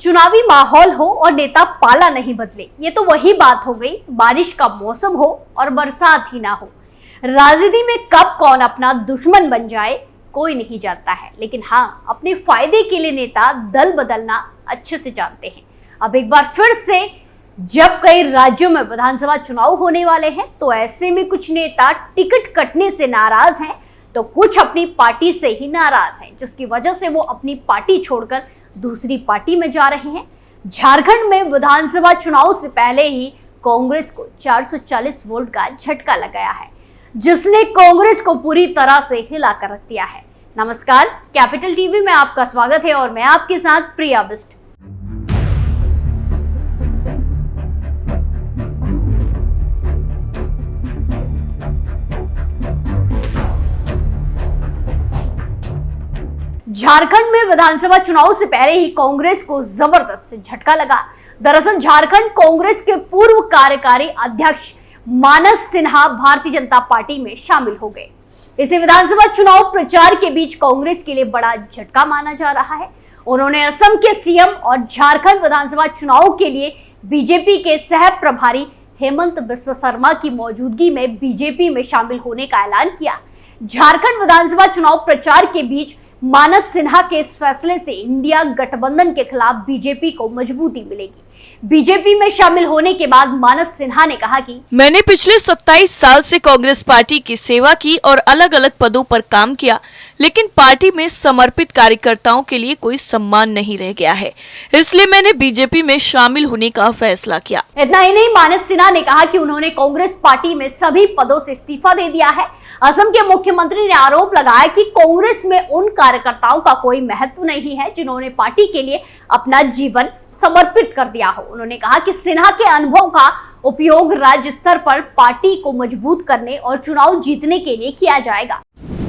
चुनावी माहौल हो और नेता पाला नहीं बदले, ये तो वही बात हो गई। बारिश का मौसम हो और बरसात ही ना हो। राजनीति में कब कौन अपना दुश्मन बन जाए कोई नहीं जानता है, लेकिन हाँ, अपने फायदे के लिए नेता दल बदलना अच्छे से जानते हैं। अब एक बार फिर से जब कई राज्यों में विधानसभा चुनाव होने वाले हैं, तो ऐसे में कुछ नेता टिकट कटने से नाराज हैं, तो कुछ अपनी पार्टी से ही नाराज हैं, जिसकी वजह से वो अपनी पार्टी छोड़कर दूसरी पार्टी में जा रहे हैं। झारखंड में विधानसभा चुनाव से पहले ही कांग्रेस को 440 वोल्ट का झटका लगाया है, जिसने कांग्रेस को पूरी तरह से हिला कर रख दिया है। नमस्कार, कैपिटल टीवी में आपका स्वागत है और मैं आपके साथ प्रिया बिस्ट। झारखंड में विधानसभा चुनाव से पहले ही कांग्रेस को जबरदस्त झटका लगा। दरअसल झारखंड कांग्रेस के पूर्व कार्यकारी अध्यक्ष मानस सिन्हा भारतीय जनता पार्टी में शामिल हो गए। इसे विधानसभा चुनाव प्रचार के बीच कांग्रेस के लिए बड़ा झटका माना जा रहा है। उन्होंने असम के सीएम और झारखंड विधानसभा चुनाव के लिए बीजेपी के सह प्रभारी हेमंत बिस्वा शर्मा की मौजूदगी में बीजेपी में शामिल होने का ऐलान किया। झारखंड विधानसभा चुनाव प्रचार के बीच मानस सिन्हा के इस फैसले से इंडिया गठबंधन के खिलाफ बीजेपी को मजबूती मिलेगी। बीजेपी में शामिल होने के बाद मानस सिन्हा ने कहा कि मैंने पिछले 27 साल से कांग्रेस पार्टी की सेवा की और अलग अलग पदों पर काम किया, लेकिन पार्टी में समर्पित कार्यकर्ताओं के लिए कोई सम्मान नहीं रह गया है, इसलिए मैंने बीजेपी में शामिल होने का फैसला किया। इतना ही नहीं, मानस सिन्हा ने कहा कि उन्होंने कांग्रेस पार्टी में सभी पदों से इस्तीफा दे दिया है। असम के मुख्यमंत्री ने आरोप लगाया कि कांग्रेस में उन कार्यकर्ताओं का कोई महत्व नहीं है जिन्होंने पार्टी के लिए अपना जीवन समर्पित कर दिया हो। उन्होंने कहा कि सिन्हा के अनुभव का उपयोग राज्य स्तर पर पार्टी को मजबूत करने और चुनाव जीतने के लिए किया जाएगा।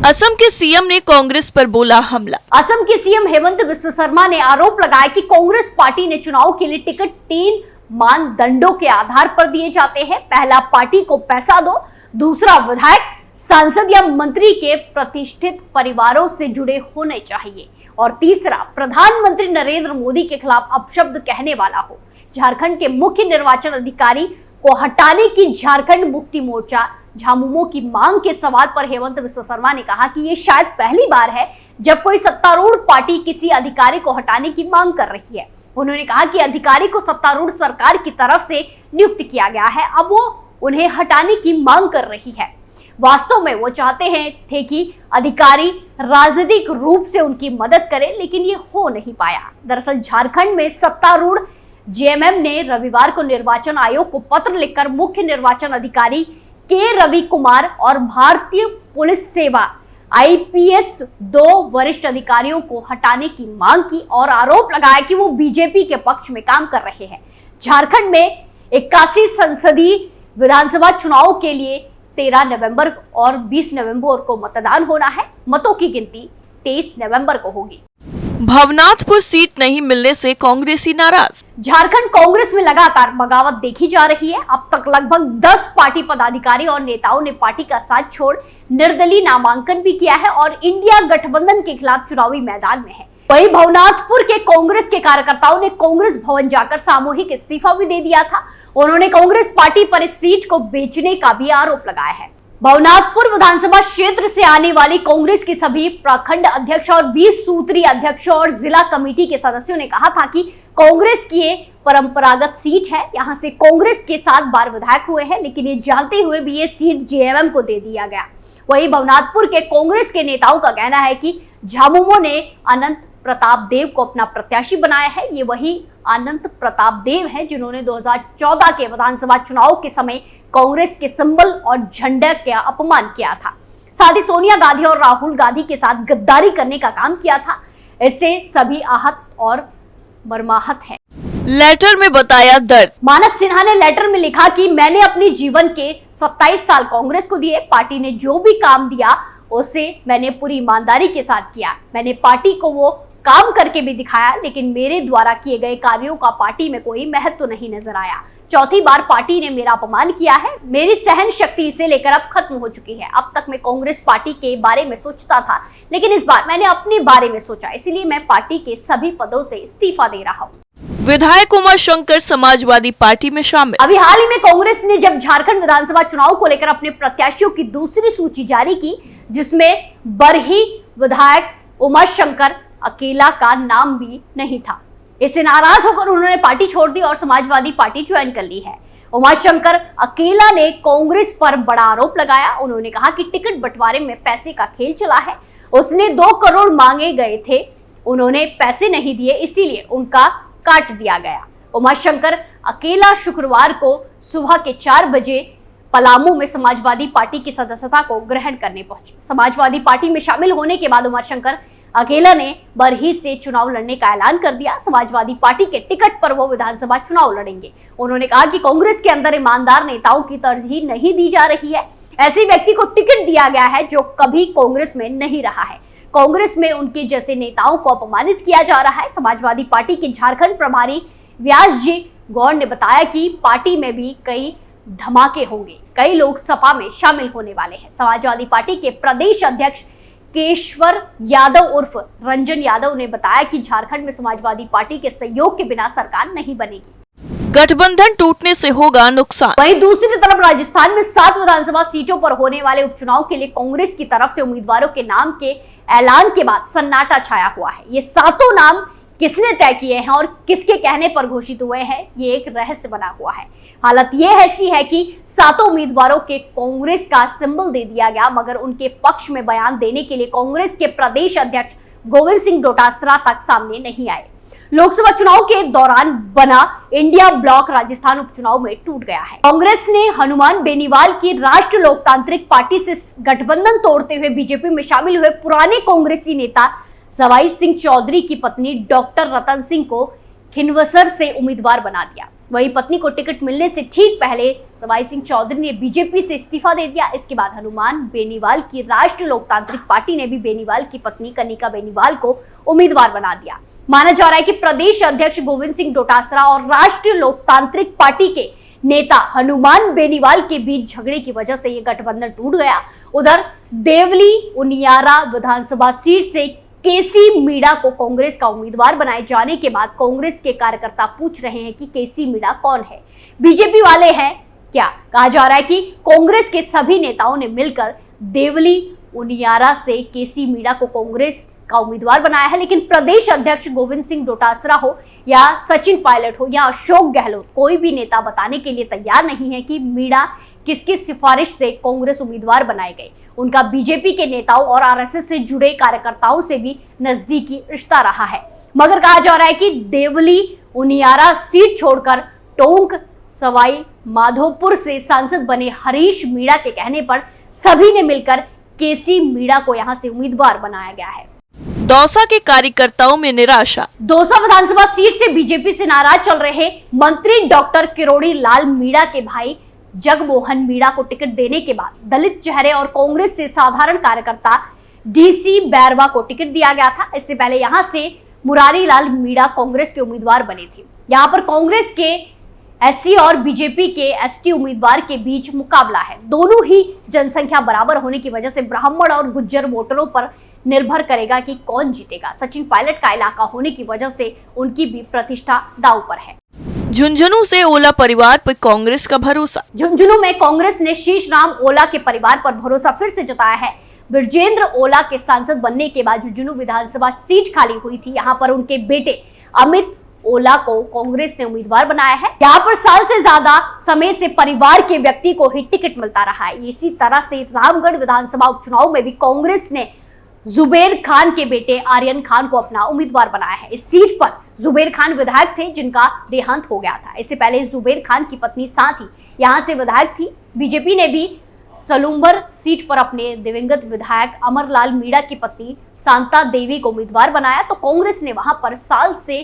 असम के सीएम ने कांग्रेस पर बोला हमला। असम के सीएम हेमंत बिस्वा शर्मा ने आरोप लगाया कि कांग्रेस पार्टी ने चुनाव के लिए टिकट 3 मानदंडों के आधार पर दिए जाते हैं। पहला, पार्टी को पैसा दो। दूसरा, विधायक, सांसद या मंत्री के प्रतिष्ठित परिवारों से जुड़े होने चाहिए। और तीसरा, प्रधानमंत्री नरेंद्र मोदी के खिलाफ अपशब्द कहने वाला हो। झारखंड के मुख्य निर्वाचन अधिकारी को हटाने की झारखंड मुक्ति मोर्चा झामुमो की मांग के सवाल पर हेमंत बिस्वा शर्मा ने कहा कि ये शायद पहली बार है जब कोई सत्तारूढ़ पार्टी किसी अधिकारी को हटाने की मांग कर रही है। उन्होंने कहा कि अधिकारी को सत्तारूढ़ सरकार की तरफ से नियुक्त किया गया है, अब वो उन्हें हटाने की मांग कर रही है। वास्तव में वो चाहते थे कि अधिकारी राजनीतिक रूप से उनकी मदद करें, लेकिन ये हो नहीं पाया। दरअसल झारखंड में सत्तारूढ़ जेएमएम ने रविवार को निर्वाचन आयोग को पत्र लिखकर मुख्य निर्वाचन अधिकारी के रवि कुमार और भारतीय पुलिस सेवा आईपीएस 2 वरिष्ठ अधिकारियों को हटाने की मांग की और आरोप लगाया कि वो बीजेपी के पक्ष में काम कर रहे हैं। झारखंड में 81 संसदीय विधानसभा चुनाव के लिए 13 नवंबर और 20 नवंबर को मतदान होना है। मतों की गिनती 23 नवंबर को होगी। भवनाथपुर सीट नहीं मिलने से कांग्रेसी नाराज। झारखंड कांग्रेस में लगातार बगावत देखी जा रही है। अब तक लगभग 10 पार्टी पदाधिकारी और नेताओं ने पार्टी का साथ छोड़ निर्दलीय नामांकन भी किया है और इंडिया गठबंधन के खिलाफ चुनावी मैदान में है। वहीं भवनाथपुर के कांग्रेस के कार्यकर्ताओं ने कांग्रेस भवन जाकर सामूहिक इस्तीफा भी दे दिया था। उन्होंने कांग्रेस पार्टी पर इस सीट को बेचने का भी आरोप लगाया है। भवनाथपुर विधानसभा क्षेत्र से आने वाली कांग्रेस के सभी प्रखंड अध्यक्ष और 20 सूत्रीय अध्यक्षों और जिला कमेटी के सदस्यों ने कहा था कि कांग्रेस की ये परंपरागत सीट है, यहाँ से कांग्रेस के 7 बार विधायक हुए हैं, लेकिन ये जानते हुए भी ये सीट जेएमएम को दे दिया गया। वहीं भवनाथपुर के कांग्रेस के नेताओं का कहना है कि झामुमो ने अनंत प्रताप देव को अपना प्रत्याशी बनाया है। ये वही अनंत प्रताप देव हैं जिन्होंने 2014 के विधानसभा चुनाव के समय कांग्रेस के सिंबल और झंडे का अपमान किया था। साथ ही सोनिया गांधी और राहुल गांधी के साथ गद्दारी करने का काम किया था। इससे सभी आहत और मर्माहत हैं। लेटर में बताया दर्द। मानस सिन्हा ने लेटर में लिखा कि मैंने अपने जीवन के 27 साल कांग्रेस को दिए। पार्टी ने जो भी काम दिया उसे मैंने पूरी ईमानदारी के साथ किया। मैंने पार्टी को वो काम करके भी दिखाया, लेकिन मेरे द्वारा किए गए कार्यों का पार्टी में कोई महत्व नहीं नजर आया। चौथी बार पार्टी ने मेरा अपमान किया है। मेरी सहन शक्ति इसे लेकर अब खत्म हो चुकी है। अब तक मैं कांग्रेस पार्टी के बारे में सोचता था, लेकिन इस बार मैंने अपने बारे में सोचा, इसीलिए मैं पार्टी के सभी पदों से इस्तीफा दे रहा हूँ। विधायक उमाशंकर समाजवादी पार्टी में शामिल। अभी हाल ही में कांग्रेस ने जब झारखंड विधानसभा चुनाव को लेकर अपने प्रत्याशियों की दूसरी सूची जारी की, जिसमें बरही विधायक उमाशंकर अकेला का नाम भी नहीं था। इससे नाराज होकर उन्होंने पार्टी छोड़ दी और समाजवादी पार्टी ज्वाइन कर ली है। उमाशंकर अकेला ने कांग्रेस पर बड़ा आरोप लगाया। उन्होंने कहा कि टिकट बंटवारे में पैसे का खेल चला है। उसने 2 करोड़ मांगे गए थे, उन्होंने पैसे नहीं दिए, इसीलिए उनका काट दिया गया। उमाशंकर अकेला शुक्रवार को सुबह के 4 बजे पलामू में समाजवादी पार्टी की सदस्यता को ग्रहण करने पहुंचे। समाजवादी पार्टी में शामिल होने के बाद उमाशंकर अकेला ने बरही से चुनाव लड़ने का ऐलान कर दिया। समाजवादी पार्टी के टिकट पर वो विधानसभा चुनाव लड़ेंगे। उन्होंने कहा कि कांग्रेस के अंदर ईमानदार नेताओं की तरजीह नहीं दी जा रही है। ऐसे व्यक्ति को टिकट दिया गया है जो कभी कांग्रेस में नहीं रहा है। कांग्रेस में उनके जैसे नेताओं को अपमानित किया जा रहा है। समाजवादी पार्टी के झारखंड प्रभारी व्यास जी गौड़ ने बताया कि पार्टी में भी कई धमाके होंगे, कई लोग सपा में शामिल होने वाले हैं। समाजवादी पार्टी के प्रदेश अध्यक्ष केशवर यादव उर्फ रंजन यादव ने बताया कि झारखंड में समाजवादी पार्टी के सहयोग के बिना सरकार नहीं बनेगी। गठबंधन टूटने से होगा नुकसान। वहीं दूसरी तरफ राजस्थान में 7 विधानसभा सीटों पर होने वाले उपचुनाव के लिए कांग्रेस की तरफ से उम्मीदवारों के नाम के ऐलान के बाद सन्नाटा छाया हुआ है। ये 7 नाम किसने तय किए हैं और किसके कहने पर घोषित हुए हैं, ये एक रहस्य बना हुआ है। हालत ये ऐसी है कि 7 उम्मीदवारों के कांग्रेस का सिंबल दे दिया गया, मगर उनके पक्ष में बयान देने के लिए कांग्रेस के प्रदेश अध्यक्ष गोविंद सिंह डोटासरा तक सामने नहीं आए। लोकसभा चुनाव के दौरान बना इंडिया ब्लॉक राजस्थान उपचुनाव में टूट गया है। कांग्रेस ने हनुमान बेनीवाल की राष्ट्र लोकतांत्रिक पार्टी से गठबंधन तोड़ते हुए बीजेपी में शामिल हुए पुराने कांग्रेसी नेता सवाई सिंह चौधरी की पत्नी डॉक्टर रतन सिंह को खिनवसर से उम्मीदवार बना दिया। वही पत्नी को टिकट मिलने से ठीक पहले सवाई सिंह चौधरी ने बीजेपी से इस्तीफा दे दिया। इसके बाद हनुमान बेनीवाल की राष्ट्र लोकतांत्रिक पार्टी ने भी बेनीवाल की पत्नी कनिका बेनीवाल को उम्मीदवार बना दिया। माना जा रहा है कि प्रदेश अध्यक्ष गोविंद सिंह डोटासरा और राष्ट्रीय लोकतांत्रिक पार्टी के नेता हनुमान बेनीवाल के बीच झगड़े की वजह से यह गठबंधन टूट गया। उधर देवली उनियारा विधानसभा सीट से केसी मीणा को कांग्रेस का उम्मीदवार बनाए जाने के बाद कांग्रेस के कार्यकर्ता पूछ रहे हैं कि केसी मीणा कौन है, बीजेपी वाले हैं क्या। कहा जा रहा है कि कांग्रेस के सभी नेताओं ने मिलकर देवली उनियारा से केसी मीणा को कांग्रेस का उम्मीदवार बनाया है, लेकिन प्रदेश अध्यक्ष गोविंद सिंह डोटासरा हो या सचिन पायलट हो या अशोक गहलोत, कोई भी नेता बताने के लिए तैयार नहीं है कि मीणा किसकी सिफारिश से कांग्रेस उम्मीदवार बनाए गए। उनका बीजेपी के नेताओं और आरएसएस से जुड़े कार्यकर्ताओं से भी नजदीकी रिश्ता रहा है। मगर कहा जा रहा है कि देवली उनियारा सीट छोड़कर टोंक सवाई माधोपुर से सांसद बने हरीश मीणा के कहने पर सभी ने मिलकर केसी मीणा को यहां से उम्मीदवार बनाया गया है। दौसा के कार्यकर्ताओं में निराशा। दौसा विधानसभा सीट से बीजेपी से नाराज चल रहे मंत्री डॉक्टर किरोड़ी लाल मीणा के भाई जगमोहन मीणा को टिकट देने के बाद दलित चेहरे और कांग्रेस से साधारण कार्यकर्ता डीसी बैरवा को टिकट दिया गया था। इससे पहले यहां से मुरारी लाल मीणा कांग्रेस के उम्मीदवार बने थे। यहां पर कांग्रेस के एससी और बीजेपी के एसटी उम्मीदवार के बीच मुकाबला है। दोनों ही जनसंख्या बराबर होने की वजह से ब्राह्मण और गुज्जर वोटरों पर निर्भर करेगा कि कौन जीतेगा। सचिन पायलट का इलाका होने की वजह से उनकी भी प्रतिष्ठा दांव पर है। झुंझुनू से ओला परिवार पर कांग्रेस का भरोसा। झुंझुनू में कांग्रेस ने शीश राम ओला के परिवार पर भरोसा फिर से जताया है। ब्रजेंद्र ओला के सांसद बनने के बाद झुंझुनू विधानसभा सीट खाली हुई थी। यहाँ पर उनके बेटे अमित ओला को कांग्रेस ने उम्मीदवार बनाया है। यहाँ पर साल से ज्यादा समय से परिवार के व्यक्ति को ही टिकट मिलता रहा है। इसी तरह से रामगढ़ विधानसभा उपचुनाव में भी कांग्रेस ने जुबेर खान के बेटे आर्यन खान को अपना उम्मीदवार बनाया है। इस सीट पर जुबेर खान विधायक थे जिनका देहांत हो गया था। इससे पहले जुबेर खान की पत्नी साथ ही यहां से विधायक थी। बीजेपी ने भी सलूम्बर सीट पर अपने दिवंगत विधायक अमरलाल मीणा की पत्नी शांता देवी को उम्मीदवार बनाया, तो कांग्रेस ने वहां पर साल से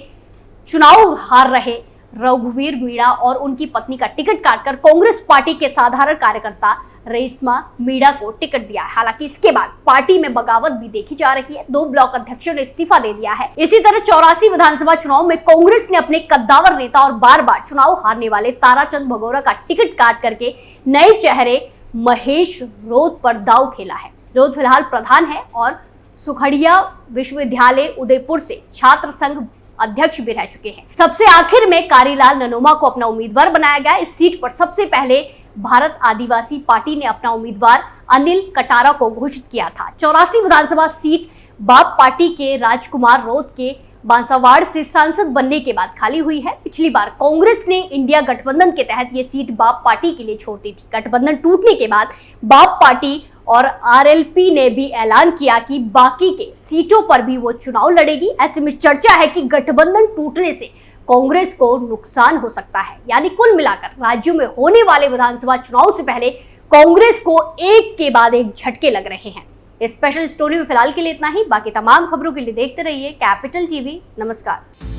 चुनाव हार रहे रघुवीर मीणा और उनकी पत्नी का टिकट काटकर कांग्रेस पार्टी के साधारण कार्यकर्ता रेशमा मीणा को टिकट दिया है। हालांकि इसके बाद पार्टी में बगावत भी देखी जा रही है। 2 ब्लॉक अध्यक्षों ने इस्तीफा दे दिया है। इसी तरह 84 विधानसभा चुनाव में कांग्रेस ने अपने कद्दावर नेता और बार बार चुनाव हारने वाले ताराचंद भगोरा का टिकट काट करके नए चेहरे महेश रोध पर दांव खेला है। रोध फिलहाल प्रधान है और सुखड़िया विश्वविद्यालय उदयपुर से छात्र संघ अध्यक्ष भी रह चुके हैं। सबसे आखिर में कारीलाल ननोमा को अपना उम्मीदवार बनाया गया। इस सीट पर सबसे पहले भारत आदिवासी पार्टी ने अपना उम्मीदवार अनिल कटारा को घोषित किया था। 84 विधानसभा सीट बाप पार्टी के राजकुमार रोत के बांसावाड़ से सांसद बनने के बाद खाली हुई है। पिछली बार कांग्रेस ने इंडिया गठबंधन के तहत ये सीट बाप पार्टी के लिए छोड़ दी थी। गठबंधन टूटने के बाद बाप पार्टी और आरएलपी ने भी ऐलान किया कि बाकी के सीटों पर भी वो चुनाव लड़ेगी। ऐसे में चर्चा है कि गठबंधन टूटने से कांग्रेस को नुकसान हो सकता है। यानी कुल मिलाकर राज्यों में होने वाले विधानसभा चुनाव से पहले कांग्रेस को एक के बाद एक झटके लग रहे हैं। इस स्पेशल स्टोरी में फिलहाल के लिए इतना ही। बाकी तमाम खबरों के लिए देखते रहिए कैपिटल टीवी। नमस्कार।